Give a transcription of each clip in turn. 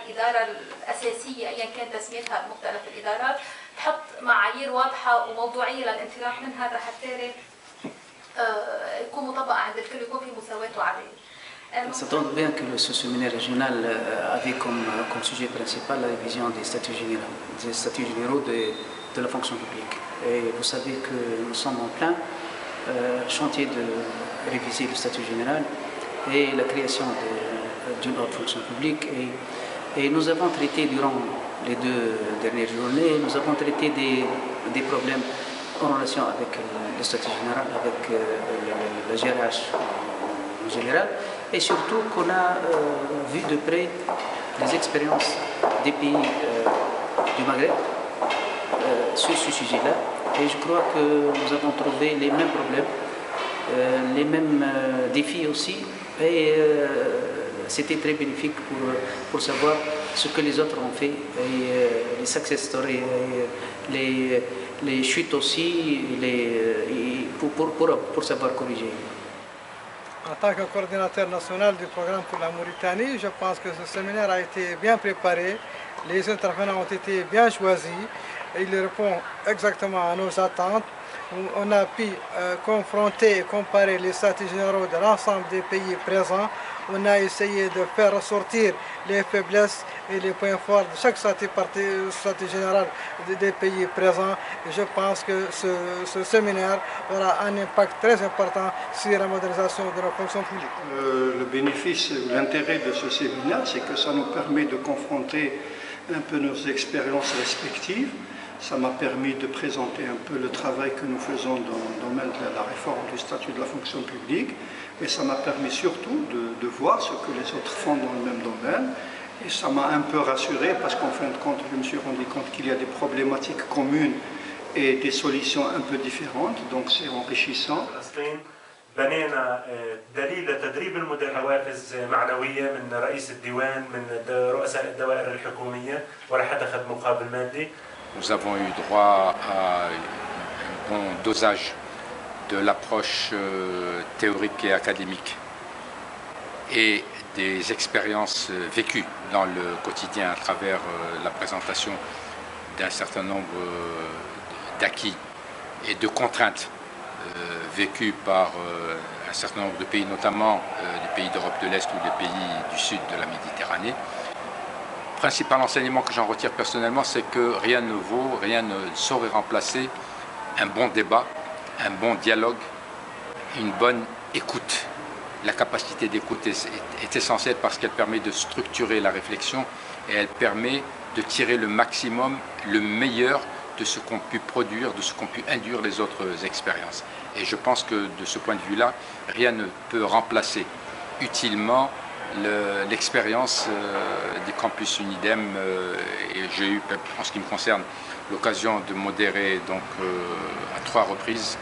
الإدارة الأساسية أيا كان تسميتها مختلف الإدارات تحط معايير واضحة وموضوعية للانطلاق منها حتى يكون مطبق عند الكل ويكون في مساواة وعدالة. Ça tombe bien que ce séminaire régional avait comme sujet principal la révision des statuts généraux de la fonction publique. Et vous savez que nous sommes en plein chantier de réviser le statut général et la création d'une haute fonction publique. Et nous avons traité durant les 2 dernières journées, nous avons traité des problèmes en relation avec le statut général, avec la GRH en général, et surtout qu'on a vu de près les expériences des pays du Maghreb sur ce sujet-là. Et je crois que nous avons trouvé les mêmes problèmes, les mêmes défis aussi. Et c'était très bénéfique pour savoir ce que les autres ont fait, et les success stories, et les chutes aussi, pour savoir corriger. En tant que coordinateur national du programme pour la Mauritanie, je pense que ce séminaire a été bien préparé, les intervenants ont été bien choisis, et il répond exactement à nos attentes. On a pu confronter et comparer les statuts généraux de l'ensemble des pays présents. On a essayé de faire ressortir les faiblesses et les points forts de chaque statut général des pays présents. Et je pense que ce séminaire aura un impact très important sur la modernisation de la fonction publique. Le bénéfice, l'intérêt de ce séminaire, c'est que ça nous permet de confronter un peu nos expériences respectives. Ça m'a permis de présenter un peu le travail que nous faisons dans le domaine de la réforme du statut de la fonction publique. Et ça m'a permis surtout de voir ce que les autres font dans le même domaine. Et ça m'a un peu rassuré parce qu'en fin de compte, je me suis rendu compte qu'il y a des problématiques communes et des solutions un peu différentes. Donc c'est enrichissant. بنينا دليل لتدريب المدير حوافز معنوية من رئيس الديوان من رؤساء الدوائر الحكومية ولا حد أخذ مقابل مادي. Nous avons eu droit à un bon dosage de l'approche théorique et académique et des expériences vécues dans le quotidien à travers la présentation d'un certain nombre d'acquis et de contraintes vécues par un certain nombre de pays, notamment les pays d'Europe de l'Est ou les pays du sud de la Méditerranée. Le principal enseignement que j'en retire personnellement, c'est que rien ne saurait remplacer un bon débat, un bon dialogue, une bonne écoute. La capacité d'écoute est essentielle parce qu'elle permet de structurer la réflexion et elle permet de tirer le maximum, le meilleur de ce qu'ont pu produire, de ce qu'ont pu induire les autres expériences. Et je pense que de ce point de vue-là, rien ne peut remplacer utilement l'expérience des campus UNIDEM. Et j'ai eu, en ce qui me concerne, l'occasion de modérer donc à 3 reprises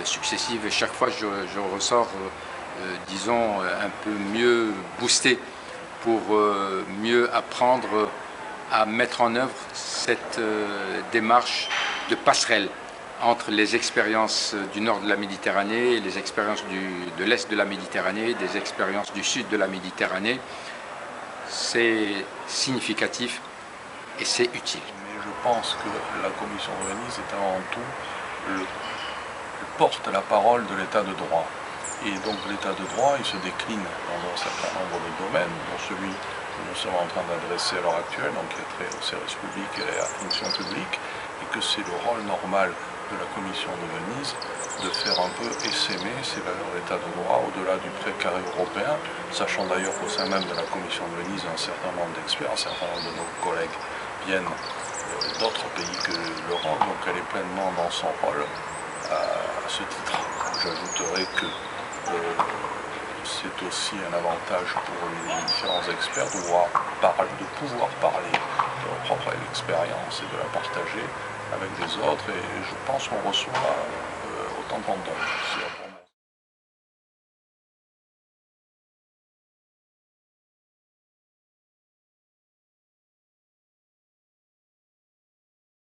successives, et chaque fois je ressors, disons, un peu mieux boosté pour mieux apprendre à mettre en œuvre cette démarche de passerelle entre les expériences du nord de la Méditerranée et les expériences de l'est de la Méditerranée, des expériences du sud de la Méditerranée. C'est significatif et c'est utile. Mais je pense que la Commission de Venise est avant tout porte la parole de l'état de droit. Et donc l'état de droit, il se décline dans un certain nombre de domaines, dont celui que nous sommes en train d'adresser à l'heure actuelle, donc qui a trait au service public et à la fonction publique, et que c'est le rôle normal de la Commission de Venise de faire un peu essaimer ces valeurs d'état de droit au-delà du précaré européen, sachant d'ailleurs qu'au sein même de la Commission de Venise, un certain nombre d'experts, un certain nombre de nos collègues viennent d'autres pays que l'Europe, donc elle est pleinement dans son rôle à ce titre. J'ajouterai que c'est aussi un avantage pour les différents experts de pouvoir parler de leur propre expérience et de la partager avec les autres, et je pense qu'on reçoit autant qu'on donne.